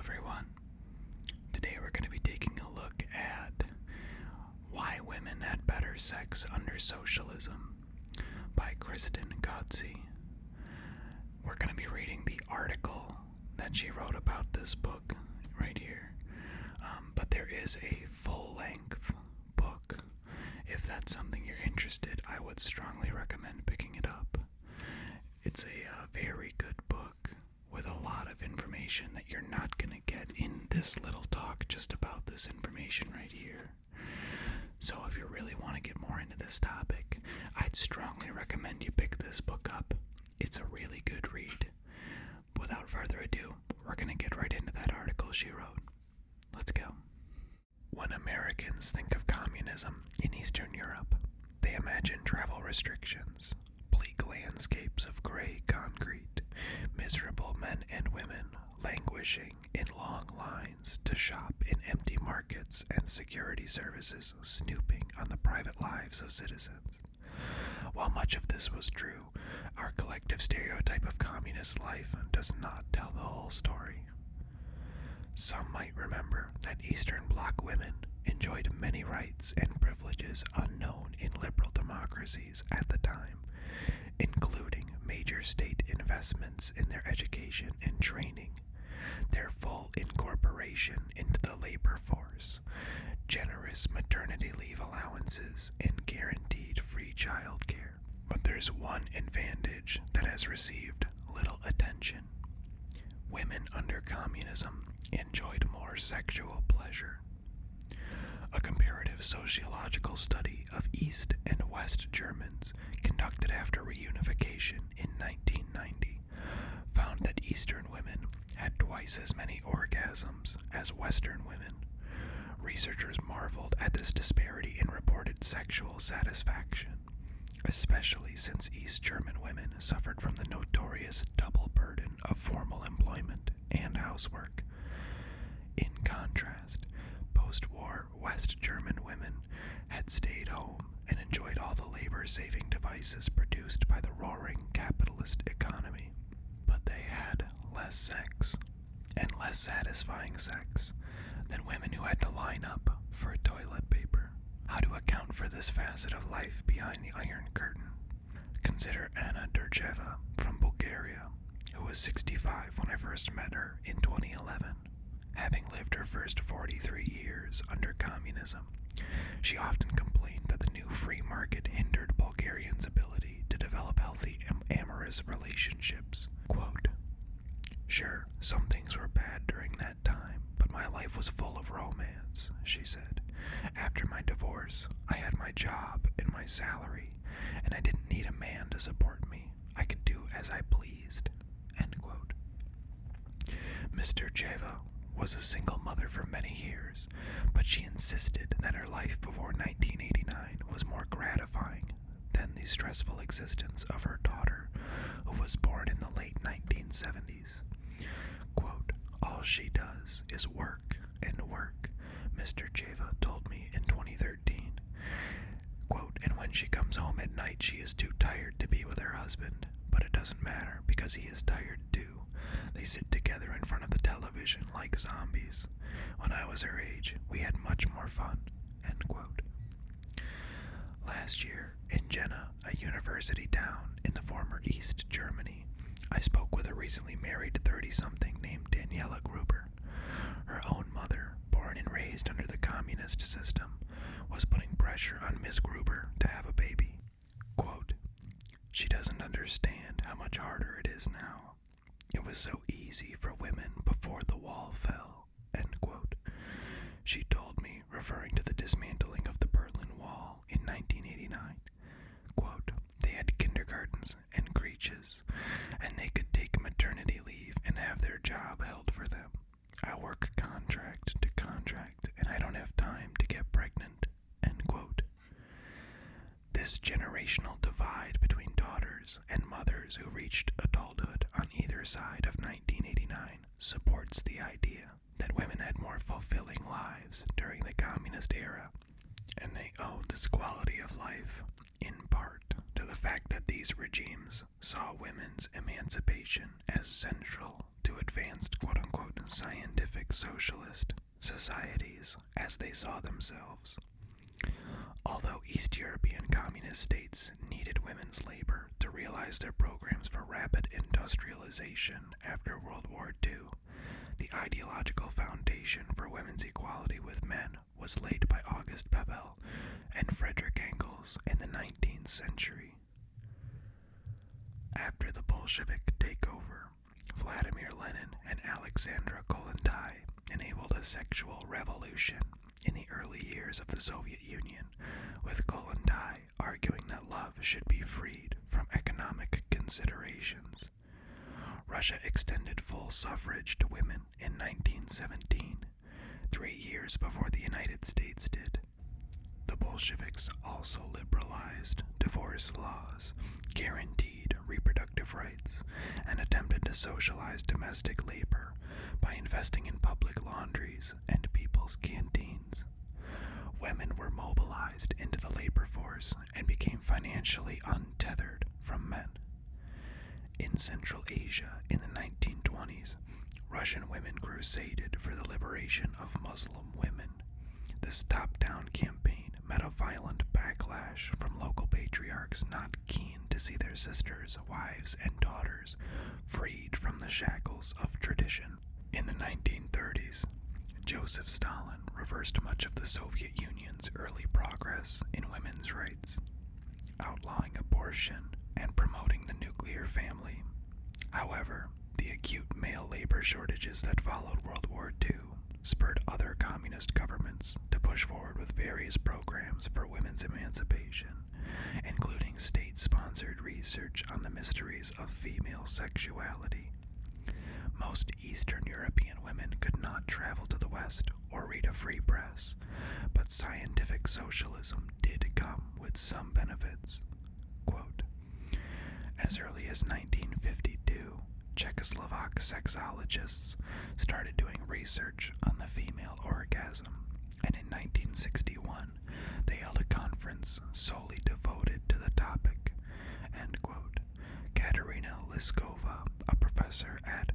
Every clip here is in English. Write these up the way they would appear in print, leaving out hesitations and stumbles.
everyone. Today we're going to be taking a look at Why Women Had Better Sex Under Socialism by Kristen Ghodsee. We're going to be reading the article that she wrote about this book right here. But there is a full-length book. If that's something you're interested, I would strongly recommend picking it up. It's a very good book with a lot of information that you're not going to get in this little talk just about this information right here. So if you really want to get more into this topic, I'd strongly recommend you pick this book up. It's a really good read. Without further ado, we're going to get right into that article she wrote. Let's go. When Americans think of communism in Eastern Europe, they imagine travel restrictions, bleak landscapes of gray concrete, miserable men and women languishing in long lines to shop in empty markets, and security services snooping on the private lives of citizens. While much of this was true, our collective stereotype of communist life does not tell the whole story. Some might remember that Eastern Bloc women enjoyed many rights and privileges unknown in liberal democracies at the time, including major state investments in their education and training, their full incorporation into the labor force, generous maternity leave allowances, and guaranteed free child care. But there's one advantage that has received little attention. Women under communism enjoyed more sexual pleasure. A comparative sociological study of East and West Germans conducted after reunification in 1990 found that Eastern women had twice as many orgasms as Western women. Researchers marveled at this disparity in reported sexual satisfaction, especially since East German women suffered from the notorious double burden of formal employment and housework. In contrast, post-war West German women had stayed home and enjoyed all the labor-saving devices produced by the roaring capitalist economy. But they had less sex, and less satisfying sex, than women who had to line up for toilet paper. How to account for this facet of life behind the Iron Curtain? Consider Anna Durjeva from Bulgaria, who was 65 when I first met her in 2011. Having lived her first 43 years under communism, she often complained that the new free market hindered Bulgarians' ability to develop healthy amorous relationships. Quote, "Sure, some things were bad during that time, but my life was full of romance," she said. "After my divorce, I had my job and my salary, and I didn't need a man to support me. I could do as I pleased." End quote. Mr. Jeva was a single mother for many years, but she insisted that her life before 1989 was more gratifying than the stressful existence of her daughter, who was born in the late 1970s. Quote, "All she does is work and work," Mr. Jeva told me in 2013. Quote, "And when she comes home at night, she is too tired to be with her husband, but it doesn't matter because he is tired too. They sit together in front of the television like zombies. When I was her age, we had much more fun." End quote. Last year, in Jena, a university town in the former East Germany, I spoke with a recently married 30-something named Daniela Gruber. Her own mother, born and raised under the communist system, was putting pressure on Miss Gruber to have a baby. Quote, "She doesn't understand how much harder it is now. It was so easy for women before the wall fell." End quote. She told me, referring to the dismantling of the Berlin Wall in 1989. Quote, "They had kindergartens and creches, and they could take maternity leave and have their job held for them. I work contract to contract, and I don't have time to get pregnant." End quote. This generational divide between daughters and mothers who reached adulthood on either side of 1989 supports the idea that women had more fulfilling lives during the communist era, and they owe this quality of life, in part, to the fact that these regimes saw women's emancipation as central to advanced quote-unquote scientific socialist societies as they saw themselves. Although East European communist states needed women's labor to realize their programs for rapid industrialization after World War II, the ideological foundation for women's equality with men was laid by August Bebel and Frederick Engels in the 19th century. After the Bolshevik takeover, Vladimir Lenin and Alexandra Kollontai enabled a sexual revolution in the early years of the Soviet Union, with Kollontai arguing that love should be freed from economic considerations. Russia extended full suffrage to women in 1917, 3 years before the United States did. The Bolsheviks also liberalized divorce laws, guaranteed reproductive rights, and attempted to socialize domestic labor by investing in public laundries and people's canteens. Women were mobilized into the labor force and became financially untethered from men. In Central Asia in the 1920s, Russian women crusaded for the liberation of Muslim women. This top-down campaign met a violent backlash from local patriarchs not keen to see their sisters, wives, and daughters freed from the shackles of tradition. In the 1930s, Joseph Stalin reversed much of the Soviet Union's early progress in women's rights, outlawing abortion and promoting the nuclear family. However, the acute male labor shortages that followed World War II spurred other communist governments to push forward with various programs for women's emancipation, including state-sponsored research on the mysteries of female sexuality. Most Eastern European women could not travel to the West or read a free press, but scientific socialism did come with some benefits. Quote, as early as 1952, Czechoslovak sexologists started doing research on the female orgasm, and in 1961, they held a conference solely devoted to the topic. End quote. Katerina Liskova, a professor at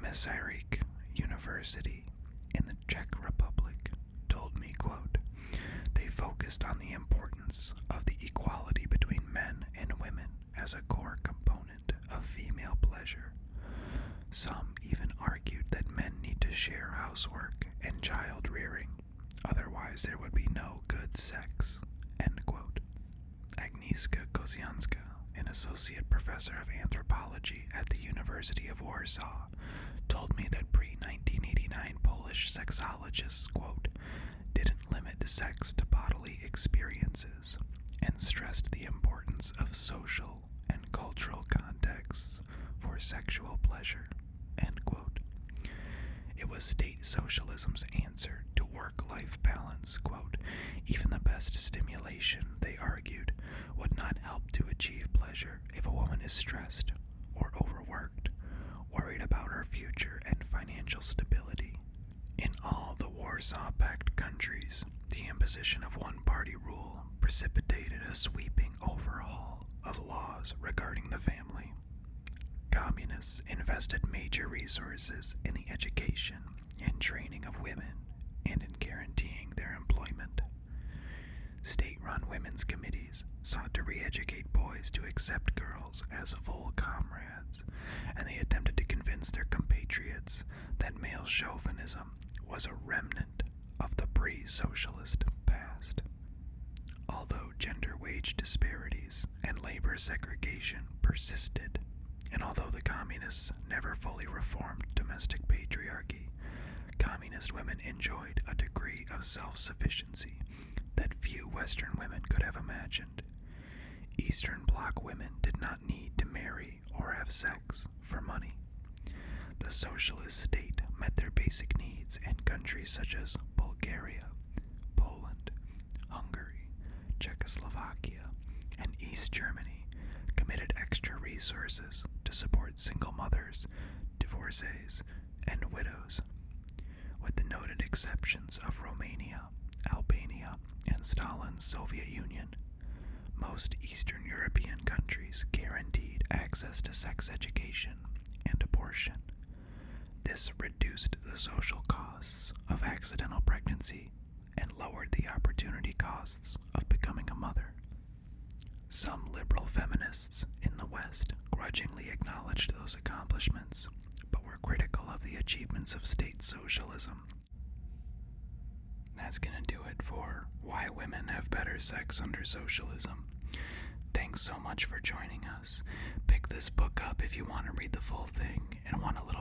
Masaryk University in the Czech Republic, told me, quote, they focused on the importance of the equality between men and women as a core component of female pleasure. Some even argued that men need to share housework and child rearing, otherwise there would be no good sex. End quote. Agnieszka Kozianska, an associate professor of anthropology at the University of Warsaw, told me that pre-1989 Polish sexologists, quote, didn't limit sex to bodily experiences and stressed the importance of social and cultural contexts for sexual pleasure, end quote. It was state socialism's answer to work-life balance, quote. Even the best stimulation, they argued, would not help to achieve pleasure if a woman is stressed or overworked, worried about her future and financial stability. In all the Warsaw Pact countries, the imposition of one-party rule precipitated a sweeping overhaul of laws regarding the family. Communists invested major resources in the education and training of women and in guaranteeing their employment. State-run women's committees sought to re-educate boys to accept girls as full comrades, and they attempted to convince their compatriots that male chauvinism was a remnant of the pre-socialist past. Although gender wage disparities and labor segregation persisted, and although the communists never fully reformed domestic patriarchy, communist women enjoyed a degree of self-sufficiency that few Western women could have imagined. Eastern Bloc women did not need to marry or have sex for money. The socialist state met their basic needs in countries such as Bulgaria, Poland, Hungary, Czechoslovakia, and East Germany, committed extra resources to support single mothers, divorcees, and widows. With the noted exceptions of Romania, Albania, and Stalin's Soviet Union, most Eastern European countries guaranteed access to sex education and abortion. This reduced the social costs of accidental pregnancy and lowered the opportunity costs of becoming a mother. Some liberal feminists in the West grudgingly acknowledged those accomplishments, but were critical of the achievements of state socialism. That's gonna do it for Why Women Have Better Sex Under Socialism. Thanks so much for joining us. Pick this book up if you want to read the full thing and want a little